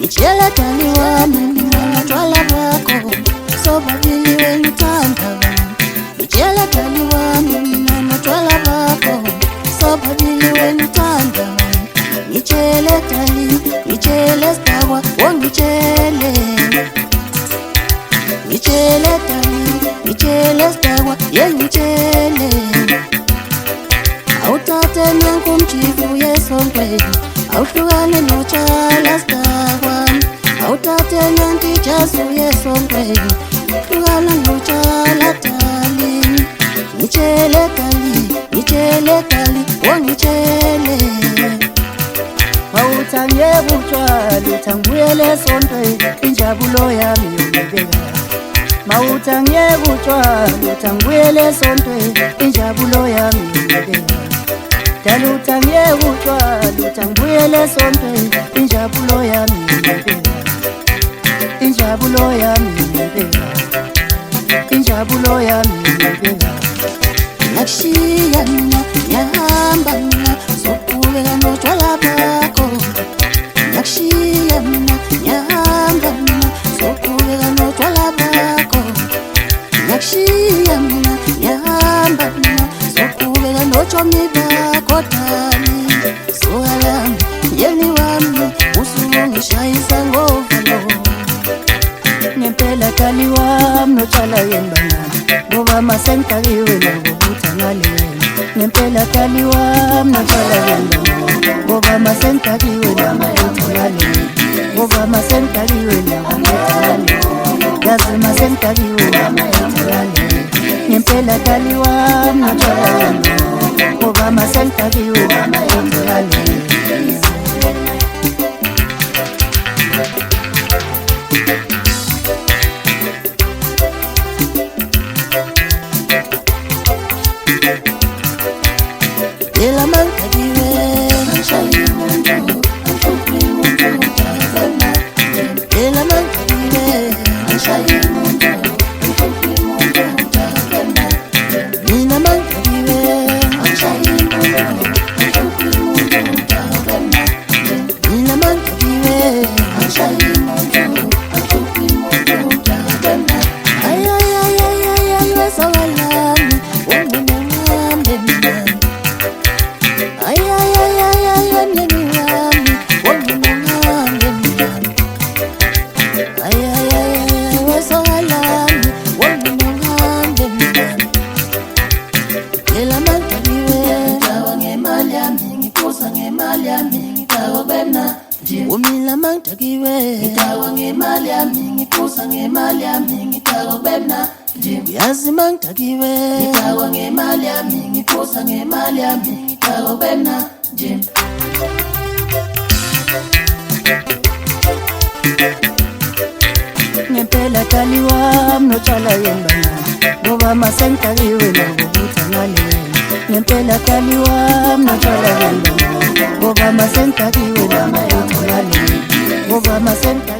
Ngitshele dali wami mina twala bakho sobabili wengithanda Ngitshele dali wami mina twala bakho sobabili wengithanda Ngitshele dali ngitshele dakwa ngitshele Ngitshele dali ngitshele dakwa ngitshele Awuthathe nankumjivu yesonkweni Awuhlukane notshala dakwa Awuthathe nantijazu yesonkweni Hlukana notshala dali Ngitshele dali ngitshele Awuthanye butshwala uthangibuyele esontweni injabulo yami yobeka Mawuthanye butshwala uthangibuyele esontweni injabulo yami yobeka Dali uthanye butshwala uthangibuyele esontweni injabulo yami yobeka Injabulo yami yobeka Injabulo yami yobeka Nakushiya mina ngiyahamba mina soqhubeka notshwala bakho Nakushiya mina ngiyahamba mina soqhubeka notshwala bakho Nakushiya mina ngiyahamba mina soqhubeka notshomi bakho dali Sokalami yeni wami usungishayisa ngovalo Ngempela dali wami notshala yenibanyana Ngoba masengidakiwe nabo uthanale Ngempela dali wami notshala yenibanyana Ngoba masengidakiwe nabo uthanale Ngoba masengidakiwe nabo uthanale Yazi masengidakiwe nabo uthanale Ngempela dali wami notshala yenibanyana Ngoba masengidakiwe nabo uthanale Ela mankagiwe Anshayi muntu Anshukri muntu Tazana Ela mankagiwe Anshayi muntu Anshukri muntu Tazana Nina mankagiwe Anshayi muntu Anshukri muntu Tazana Nina mankagiwe Anshayi muntu Anshukri muntu Tazana Ay ay ay ay ay ay wasabalami Wongunambe mina Ay ay ay ay ay nini wami wongunambe mina Ay ay ay ay wasabalami wongunambe mina Ela mankagiwe Ngitawa ngemali yami ngiphusa ngemali yami ngitawa bemna Umila mankagiwe Ngitawa ngemali yami ngiphusa ngemali yami ngitawa bemna Yazi mankagiwe Ngitawa ngemali yami ngiphusa ngemali yami ngitawa bemna Ngempela dali wami notshala yenibanyana Ngoba masengidakiwe nabo uthanale Ngempela dali wami notshala yenibanyana Ngoba masengidakiwe nabo uthanale Ngoba masengidakiwe